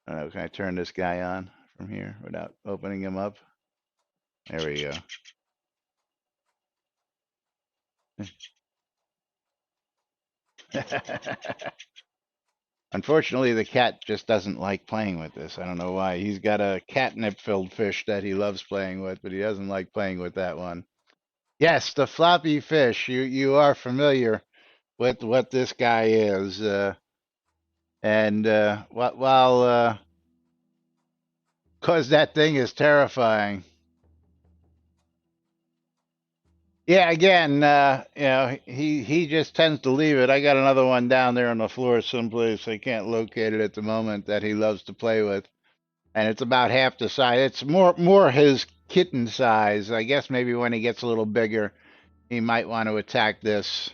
Can I turn this guy on from here without opening him up? There we go. Unfortunately, the cat just doesn't like playing with this. I don't know why. He's got a catnip-filled fish that he loves playing with, but he doesn't like playing with that one. Yes, the floppy fish. You are familiar with what this guy is, and while cause that thing is terrifying. Yeah, again, he just tends to leave it. I got another one down there on the floor someplace. I can't locate it at the moment that he loves to play with. and it's about half the size. It's more his kitten size. I guess maybe when he gets a little bigger, he might want to attack this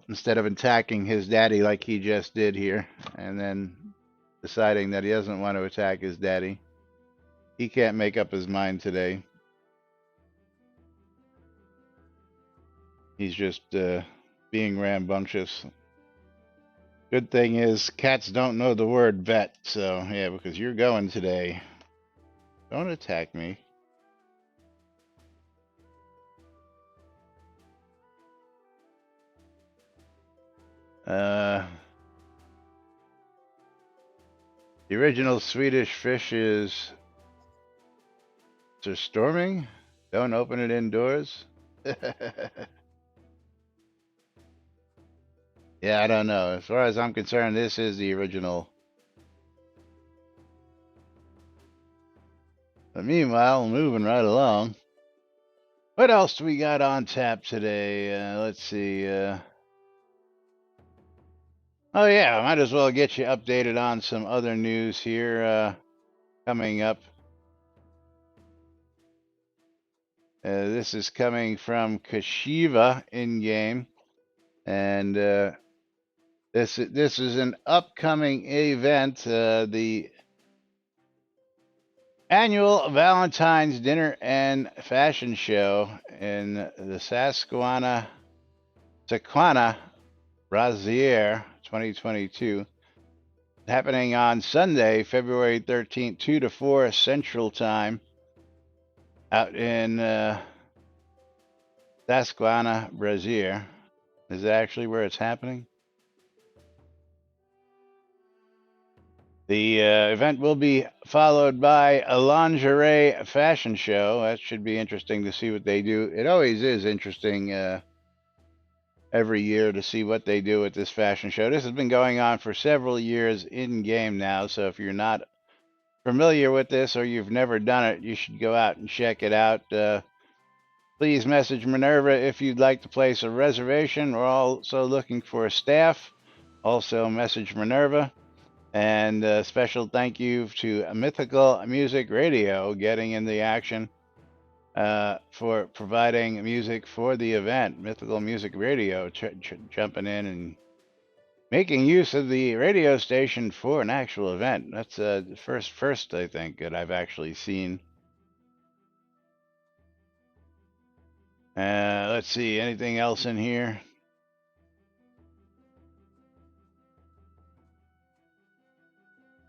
instead of attacking his daddy like he just did here, and then deciding that he doesn't want to attack his daddy. He can't make up his mind today. He's just being rambunctious. Good thing is, cats don't know the word vet, so yeah, because you're going today. Don't attack me. The original Swedish fish is storming. Don't open it indoors. Yeah, I don't know. As far as I'm concerned, this is the original. But meanwhile, moving right along. What else do we got on tap today? Let's see. Oh yeah, might as well get you updated on some other news here coming up. This is coming from Kashiva in game, and this is an upcoming event, the annual Valentine's Dinner and Fashion Show in the Sequana Brazier 2022, happening on Sunday, February 13th, 2 to 4 Central Time, out in Susquehanna, Brazier. Is that actually where it's happening? The event will be followed by a lingerie fashion show. That should be interesting to see what they do. It always is interesting every year to see what they do at this fashion show. This has been going on for several years in game now, so if you're not familiar with this or you've never done it, you should go out and check it out. Please message Minerva if you'd like to place a reservation. We're also looking for a staff. Also message Minerva. And a special thank you to Mythical Music Radio getting in the action for providing music for the event. Mythical Music Radio jumping in and making use of the radio station for an actual event. That's the first I think that I've actually seen. Let's see, anything else in here?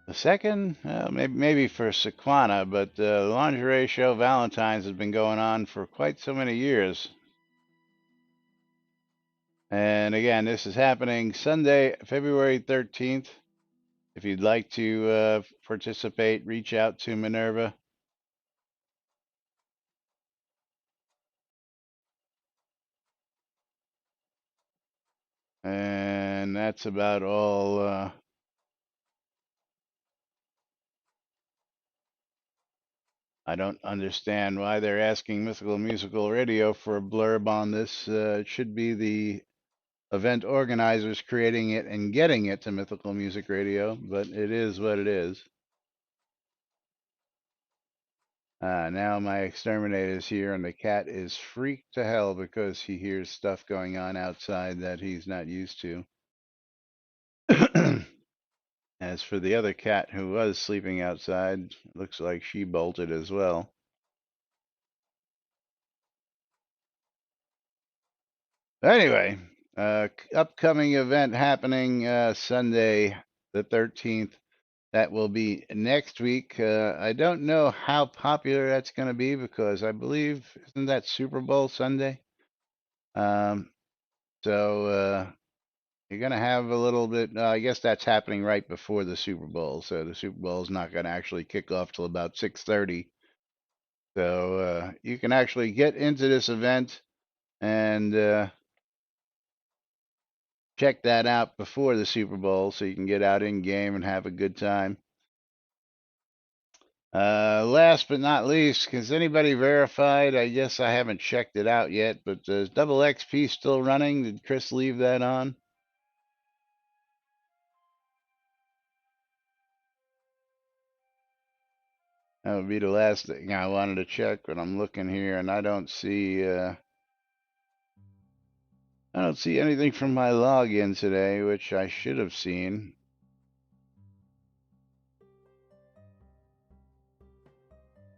The second, maybe for Sequana, but the lingerie show Valentine's has been going on for quite so many years. And again, this is happening Sunday, February 13th. If you'd like to participate, reach out to Minerva. And that's about all. I don't understand why they're asking Mythical Musical Radio for a blurb on this. It should be the event organizers creating it and getting it to Mythical Music Radio, but it is what it is. Now my exterminator's here, and the cat is freaked to hell because he hears stuff going on outside that he's not used to. As for the other cat who was sleeping outside, looks like she bolted as well. Anyway, upcoming event happening Sunday the 13th. That will be next week. I don't know how popular that's going to be because I believe, isn't that Super Bowl Sunday? So you're going to have a little bit, I guess that's happening right before the Super Bowl. So the Super Bowl is not going to actually kick off till about 6:30. So you can actually get into this event and check that out before the Super Bowl so you can get out in game and have a good time. Last but not least, has anybody verified? I guess I haven't checked it out yet, but is Double XP still running? Did Chris leave that on? That would be the last thing I wanted to check, but I'm looking here and I don't see anything from my login today, which I should have seen.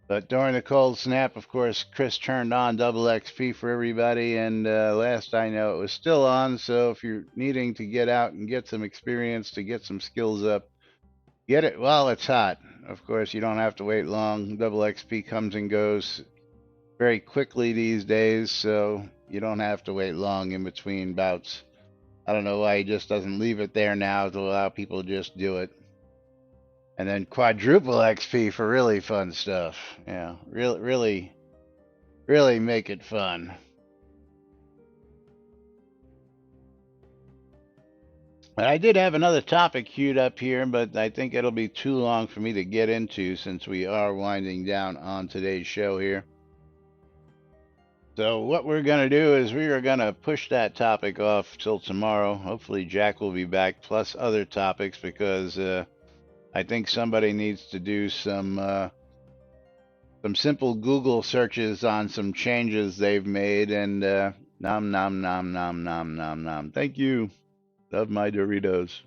But during the cold snap, of course, Chris turned on double XP for everybody, and last I know it was still on. So if you're needing to get out and get some experience to get some skills up, get it while it's hot. Of course, you don't have to wait long. Double XP comes and goes very quickly these days, so you don't have to wait long in between bouts. I don't know why he just doesn't leave it there now to allow people to just do it. And then quadruple XP for really fun stuff. Yeah, really make it fun. I did have another topic queued up here, but I think it'll be too long for me to get into since we are winding down on today's show here. So what we're going to do is we are going to push that topic off till tomorrow. Hopefully Jack will be back, plus other topics, because I think somebody needs to do some simple Google searches on some changes they've made, and nom nom nom nom nom nom nom. Thank you. Love my Doritos.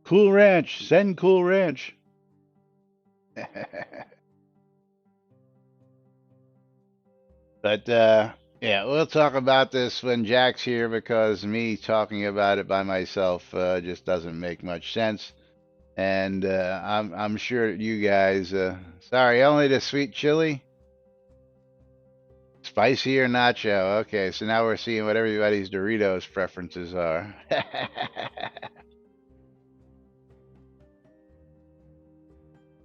Cool Ranch. Send Cool Ranch. But yeah, we'll talk about this when Jack's here, because me talking about it by myself just doesn't make much sense. And I'm sure you guys. Sorry, only the sweet chili. Spicy or nacho? Okay, so now we're seeing what everybody's Doritos preferences are.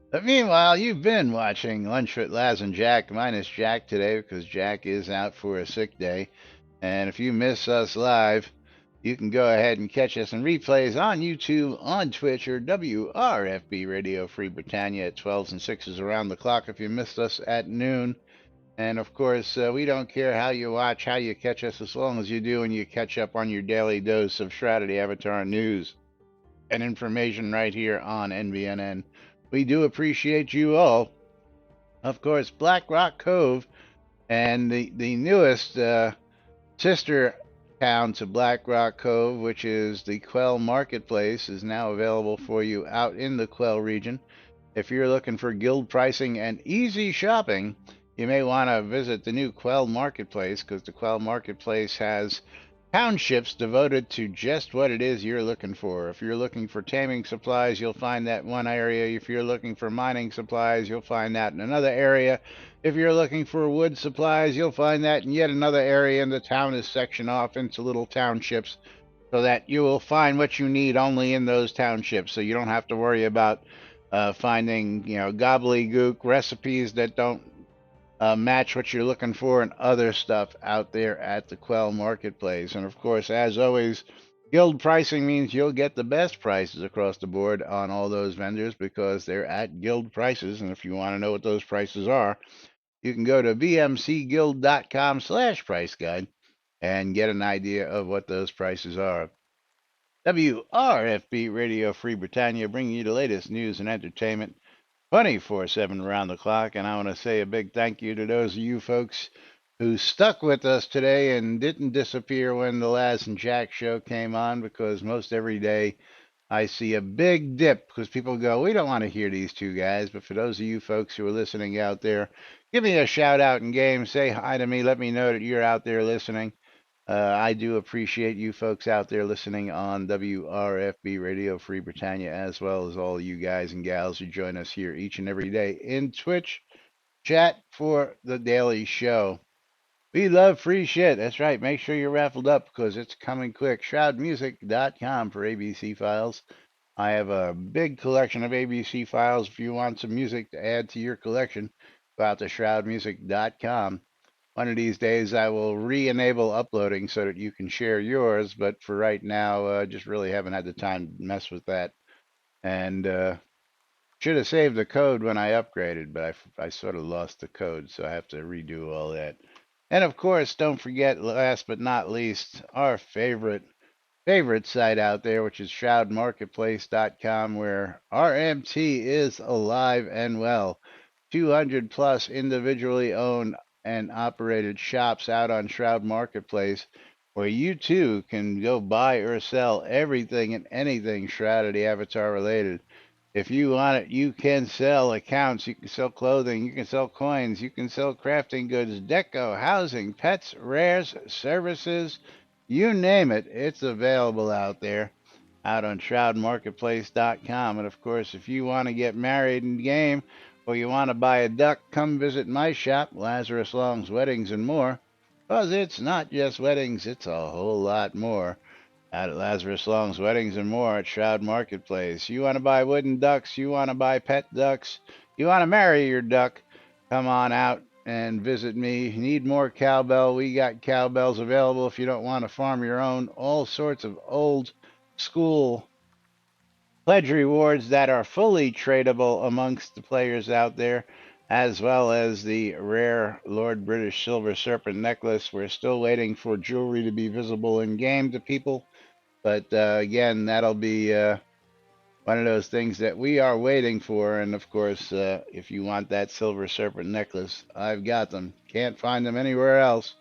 But meanwhile, you've been watching Lunch with Laz and Jack, minus Jack today, because Jack is out for a sick day. And if you miss us live, you can go ahead and catch us in replays on YouTube, on Twitch, or WRFB Radio Free Britannia at 12s and 6s around the clock if you missed us at noon. And of course, we don't care how you watch, how you catch us, as long as you do and you catch up on your daily dose of Shroud Avatar news and information right here on NBNN. We do appreciate you all. Of course, Black Rock Cove and the newest sister town to Black Rock Cove, which is the Quell Marketplace, is now available for you out in the Quell region. If you're looking for guild pricing and easy shopping, you may want to visit the new Quell Marketplace, because the Quell Marketplace has townships devoted to just what it is you're looking for. If you're looking for taming supplies, you'll find that in one area. If you're looking for mining supplies, you'll find that in another area. If you're looking for wood supplies, you'll find that in yet another area, and the town is sectioned off into little townships so that you will find what you need only in those townships, so you don't have to worry about finding, gobbledygook recipes that don't match what you're looking for and other stuff out there at the Quell Marketplace. And of course, as always, guild pricing means you'll get the best prices across the board on all those vendors, because they're at guild prices. And if you want to know what those prices are, you can go to bmcguild.com/price guide and get an idea of what those prices are. WRFB Radio Free Britannia, bringing you the latest news and entertainment 24/7 around the clock. And I want to say a big thank you to those of you folks who stuck with us today and didn't disappear when the Laz and Jack show came on, because most every day I see a big dip because people go, we don't want to hear these two guys. But for those of you folks who are listening out there, give me a shout out in game, say hi to me, let me know that you're out there listening. I do appreciate you folks out there listening on WRFB Radio Free Britannia, as well as all you guys and gals who join us here each and every day in Twitch chat for the daily show. We love free shit. That's right. Make sure you're raffled up, because it's coming quick. Shroudmusic.com for ABC files. I have a big collection of ABC files. If you want some music to add to your collection, go out to shroudmusic.com. One of these days, I will re-enable uploading so that you can share yours. But for right now, just really haven't had the time to mess with that. And should have saved the code when I upgraded, but I sort of lost the code, so I have to redo all that. And of course, don't forget, last but not least, our favorite favorite site out there, which is shroudmarketplace.com, where RMT is alive and well. 200 plus individually owned and operated shops out on Shroud Marketplace, where you too can go buy or sell everything and anything Shrouded Avatar related. If you want it, you can sell accounts, you can sell clothing, you can sell coins, you can sell crafting goods, deco, housing, pets, rares, services, you name it, it's available out there, out on shroudmarketplace.com. And of course, if you want to get married in game or you want to buy a duck, come visit my shop, Lazarus Long's Weddings and More, because it's not just weddings, it's a whole lot more. Out at Lazarus Long's Weddings and More at Shroud Marketplace. You want to buy wooden ducks, you want to buy pet ducks, you want to marry your duck, come on out and visit me. You need more cowbell? We got cowbells available if you don't want to farm your own. All sorts of old school pledge rewards that are fully tradable amongst the players out there, as well as the rare Lord British Silver Serpent necklace. We're still waiting for jewelry to be visible in game to people. But again, that'll be one of those things that we are waiting for. And of course, if you want that Silver Serpent necklace, I've got them. Can't find them anywhere else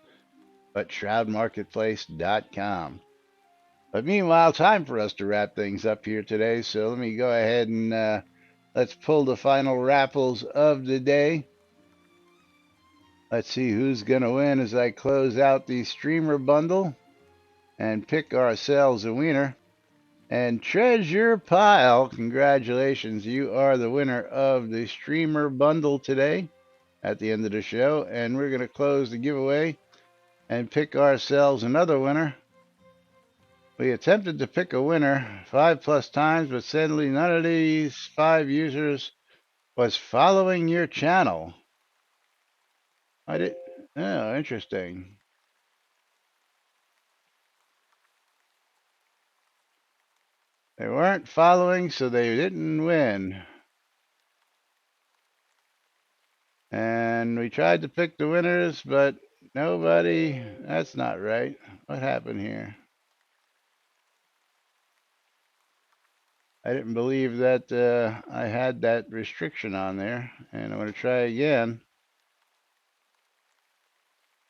but shroudmarketplace.com. But meanwhile, time for us to wrap things up here today. So let me go ahead and let's pull the final raffles of the day. Let's see who's going to win as I close out the streamer bundle and pick ourselves a winner. And Treasure Pile, congratulations. You are the winner of the streamer bundle today at the end of the show. And we're going to close the giveaway and pick ourselves another winner. We attempted to pick a winner 5+ times, but sadly none of these 5 users was following your channel. Oh, interesting. They weren't following, so they didn't win. And we tried to pick the winners, but nobody. That's not right. What happened here? I didn't believe that I had that restriction on there. And I'm going to try again.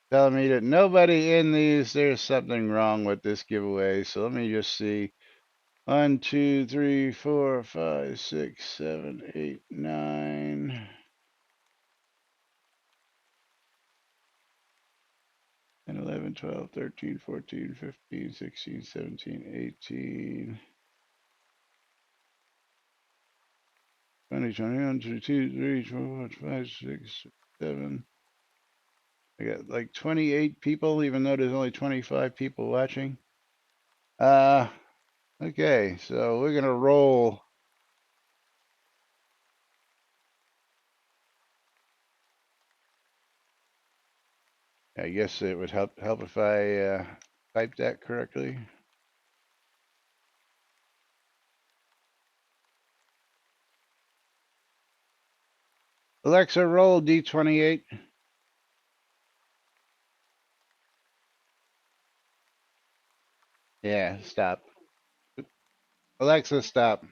Telling me that nobody in these, there's something wrong with this giveaway. So let me just see. 1, 2, 3, 4, 5, 6, 7, 8, 9. 10, 11, 12, 13, 14, 15, 16, 17, 18, 20, 21, 22, 23, 24, 25, 6, 7. I got like 28 people, even though there's only 25 people watching. Okay, so we're gonna roll. I guess it would help if I typed that correctly. Alexa, roll D28. Yeah, stop. Alexa, stop.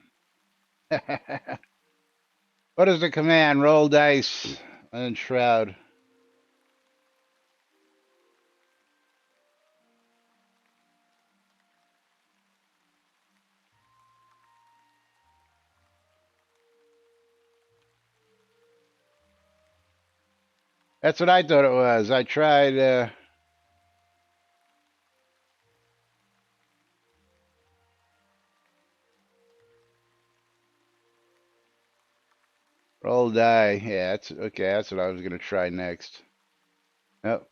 What is the command? Roll dice and Shroud. That's what I thought it was. I tried. Roll die. Yeah, that's okay. That's what I was gonna try next. Nope.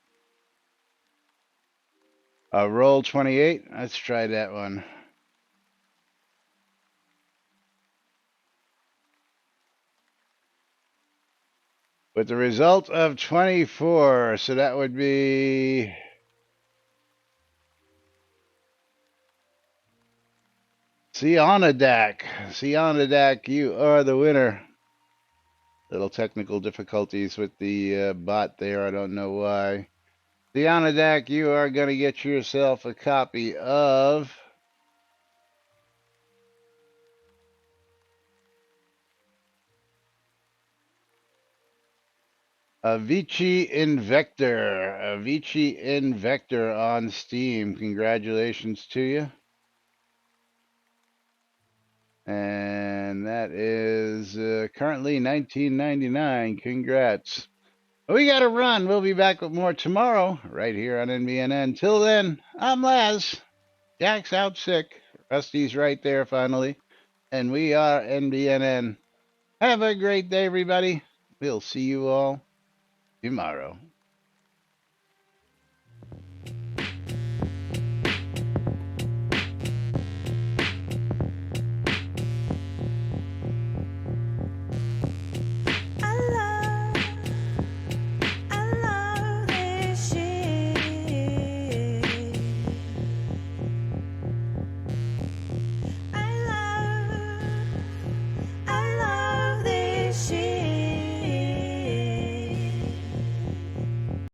Roll 28. Let's try that one. With the result of 24, so that would be Sionadak. Sionadak, you are the winner. Little technical difficulties with the bot there. I don't know why. Sionadak, you are going to get yourself a copy of Avicii Invector on Steam. Congratulations to you. And that is currently $19.99. Congrats. We got to run. We'll be back with more tomorrow right here on NBNN. Till then, I'm Laz. Jack's out sick. Rusty's right there finally. And we are NBNN. Have a great day, everybody. We'll see you all tomorrow.